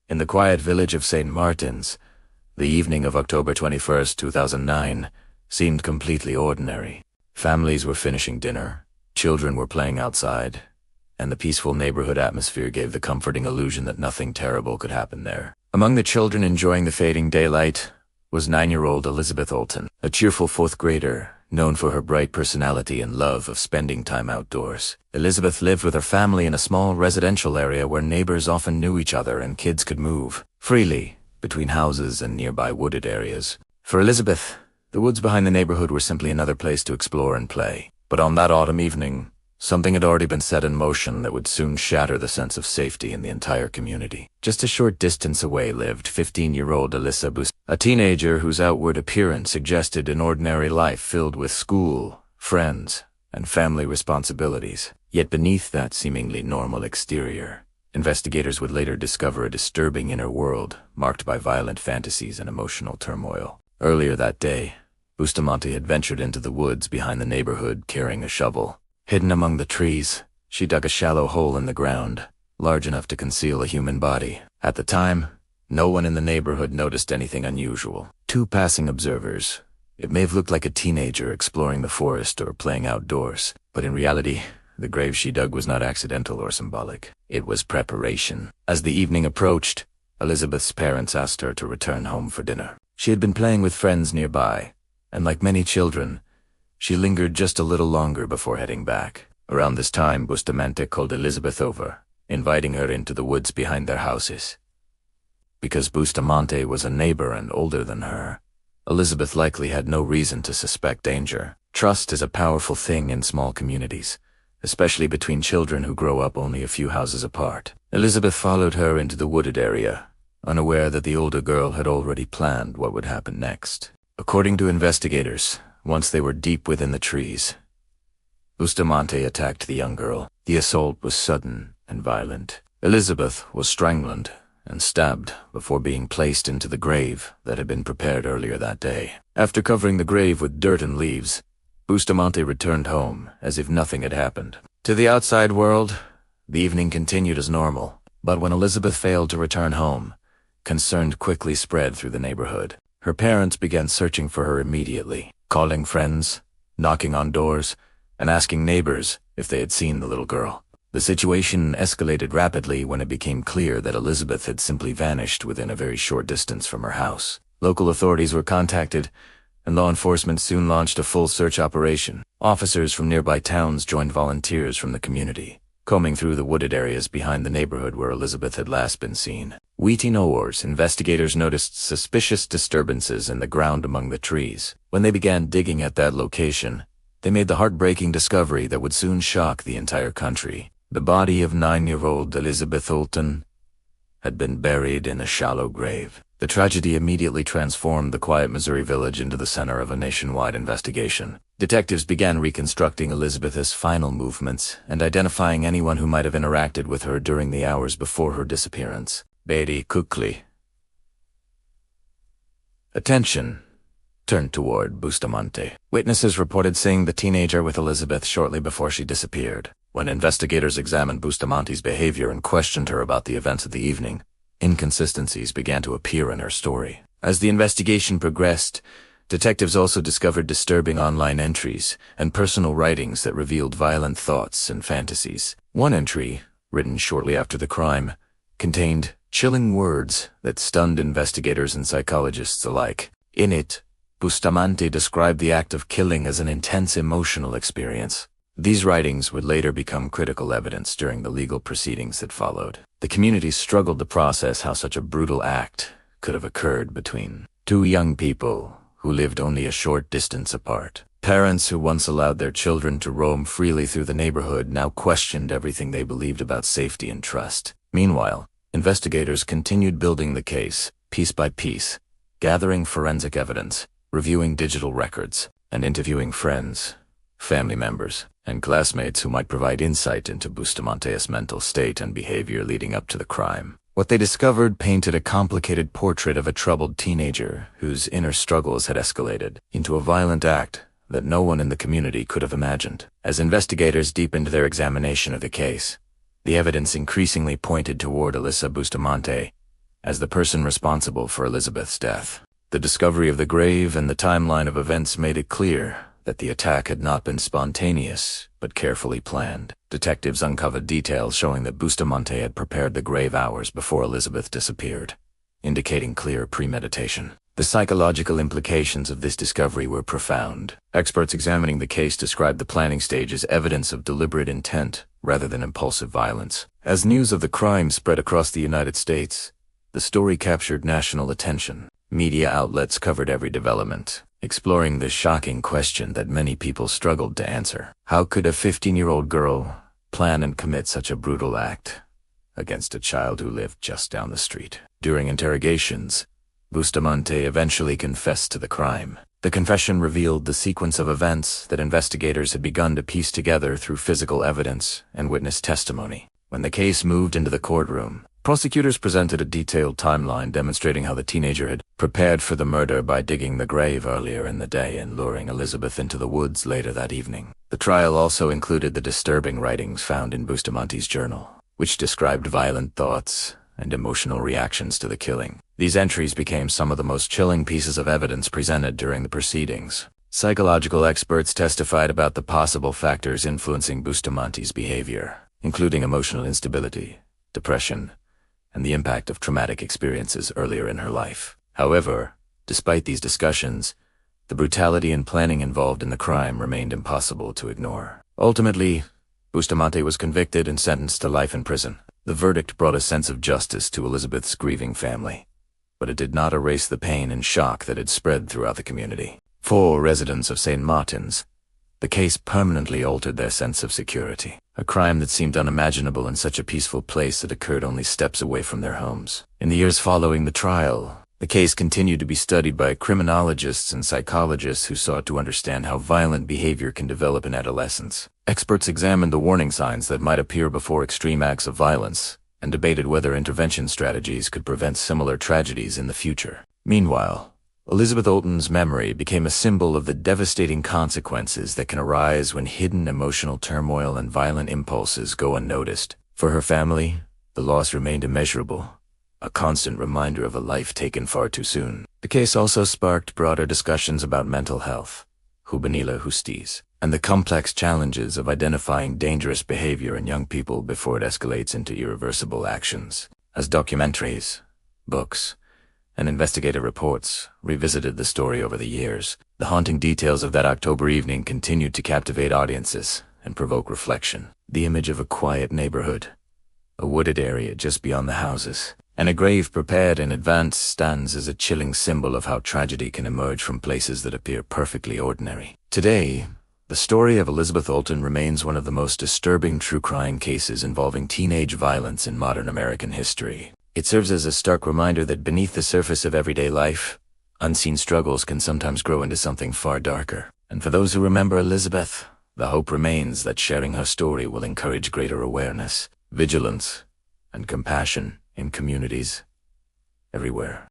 In the quiet village of St. Martin's, the evening of October 21st, 2009, seemed completely ordinary. Families were finishing dinner, children were playing outside, and the peaceful neighborhood atmosphere gave the comforting illusion that nothing terrible could happen there. Among the children enjoying the fading daylight was 9-year-old Elizabeth Olten, a cheerful fourth grader, known for her bright personality and love of spending time outdoors. Elizabeth lived with her family in a small residential area where neighbors often knew each other and kids could move freely between houses and nearby wooded areas. For Elizabeth, the woods behind the neighborhood were simply another place to explore and play. But on that autumn evening, something had already been set in motion that would soon shatter the sense of safety in the entire community. Just a short distance away lived 15-year-old Alyssa Bustamante, a teenager whose outward appearance suggested an ordinary life filled with school, friends, and family responsibilities. Yet beneath that seemingly normal exterior, investigators would later discover a disturbing inner world marked by violent fantasies and emotional turmoil. Earlier that day, Bustamante had ventured into the woods behind the neighborhood carrying a shovel. Hidden among the trees, she dug a shallow hole in the ground, large enough to conceal a human body. At the time, no one in the neighborhood noticed anything unusual. Two passing observers. It may have looked like a teenager exploring the forest or playing outdoors, but in reality, the grave she dug was not accidental or symbolic. It was preparation. As the evening approached, Elizabeth's parents asked her to return home for dinner. She had been playing with friends nearby, and like many children, she lingered just a little longer before heading back. Around this time, Bustamante called Elizabeth over, inviting her into the woods behind their houses. Because Bustamante was a neighbor and older than her, Elizabeth likely had no reason to suspect danger. Trust is a powerful thing in small communities, especially between children who grow up only a few houses apart. Elizabeth followed her into the wooded area, unaware that the older girl had already planned what would happen next. According to investigators, once they were deep within the trees, Bustamante attacked the young girl. The assault was sudden and violent. Elizabeth was strangled and stabbed before being placed into the grave that had been prepared earlier that day. After covering the grave with dirt and leaves, Bustamante returned home as if nothing had happened. To the outside world, the evening continued as normal, but when Elizabeth failed to return home, concern quickly spread through the neighborhood. Her parents began searching for her immediately, calling friends, knocking on doors, and asking neighbors if they had seen the little girl. The situation escalated rapidly when it became clear that Elizabeth had simply vanished within a very short distance from her house. Local authorities were contacted, and law enforcement soon launched a full search operation. Officers from nearby towns joined volunteers from the community, combing through the wooded areas behind the neighborhood where Elizabeth had last been seen. Wheating hours, investigators noticed suspicious disturbances in the ground among the trees. When they began digging at that location, they made the heartbreaking discovery that would soon shock the entire country. The body of 9-year-old Elizabeth Olten had been buried in a shallow grave. The tragedy immediately transformed the quiet Missouri village into the center of a nationwide investigation. Detectives began reconstructing Elizabeth's final movements and identifying anyone who might have interacted with her during the hours before her disappearance. Very quickly, attention turned toward Bustamante. Witnesses reported seeing the teenager with Elizabeth shortly before she disappeared. When investigators examined Bustamante's behavior and questioned her about the events of the evening, inconsistencies began to appear in her story. As the investigation progressed, detectives also discovered disturbing online entries and personal writings that revealed violent thoughts and fantasies. One entry, written shortly after the crime, contained chilling words that stunned investigators and psychologists alike. In it, Bustamante described the act of killing as an intense emotional experience. These writings would later become critical evidence during the legal proceedings that followed. The community struggled to process how such a brutal act could have occurred between two young people who lived only a short distance apart. Parents who once allowed their children to roam freely through the neighborhood now questioned everything they believed about safety and trust. Meanwhile, investigators continued building the case, piece by piece, gathering forensic evidence, reviewing digital records, and interviewing friends, family members, and classmates who might provide insight into Bustamante's mental state and behavior leading up to the crime. What they discovered painted a complicated portrait of a troubled teenager whose inner struggles had escalated into a violent act that no one in the community could have imagined. As investigators deepened their examination of the case, the evidence increasingly pointed toward Alyssa Bustamante as the person responsible for Elizabeth's death. The discovery of the grave and the timeline of events made it clear that the attack had not been spontaneous, but carefully planned. Detectives uncovered details showing that Bustamante had prepared the grave hours before Elizabeth disappeared, indicating clear premeditation. The psychological implications of this discovery were profound. Experts examining the case described the planning stage as evidence of deliberate intent rather than impulsive violence. As news of the crime spread across the United States, the story captured national attention. Media outlets covered every development, exploring the shocking question that many people struggled to answer. How could a 15-year-old girl plan and commit such a brutal act against a child who lived just down the street? During interrogations, Bustamante eventually confessed to the crime. The confession revealed the sequence of events that investigators had begun to piece together through physical evidence and witness testimony. When the case moved into the courtroom, prosecutors presented a detailed timeline demonstrating how the teenager had prepared for the murder by digging the grave earlier in the day and luring Elizabeth into the woods later that evening. The trial also included the disturbing writings found in Bustamante's journal, which described violent thoughts and emotional reactions to the killing. These entries became some of the most chilling pieces of evidence presented during the proceedings. Psychological experts testified about the possible factors influencing Bustamante's behavior, including emotional instability, depression, and the impact of traumatic experiences earlier in her life. However, despite these discussions, the brutality and planning involved in the crime remained impossible to ignore. Ultimately, Bustamante was convicted and sentenced to life in prison. The verdict brought a sense of justice to Elizabeth's grieving family, but it did not erase the pain and shock that had spread throughout the community. For residents of St. Martin's, the case permanently altered their sense of security. A crime that seemed unimaginable in such a peaceful place that occurred only steps away from their homes. In the years following the trial, the case continued to be studied by criminologists and psychologists who sought to understand how violent behavior can develop in adolescence. Experts examined the warning signs that might appear before extreme acts of violence and debated whether intervention strategies could prevent similar tragedies in the future. Meanwhile, Elizabeth Olten's memory became a symbol of the devastating consequences that can arise when hidden emotional turmoil and violent impulses go unnoticed. For her family, the loss remained immeasurable, a constant reminder of a life taken far too soon. The case also sparked broader discussions about mental health, juvenile justice, and the complex challenges of identifying dangerous behavior in young people before it escalates into irreversible actions. As documentaries, books, and investigative reports revisited the story over the years, the haunting details of that October evening continued to captivate audiences and provoke reflection. The image of a quiet neighborhood, a wooded area just beyond the houses, and a grave prepared in advance stands as a chilling symbol of how tragedy can emerge from places that appear perfectly ordinary. Today, the story of Elizabeth Olten remains one of the most disturbing true crime cases involving teenage violence in modern American history. It serves as a stark reminder that beneath the surface of everyday life, unseen struggles can sometimes grow into something far darker. And for those who remember Elizabeth, the hope remains that sharing her story will encourage greater awareness, vigilance, and compassion in communities everywhere.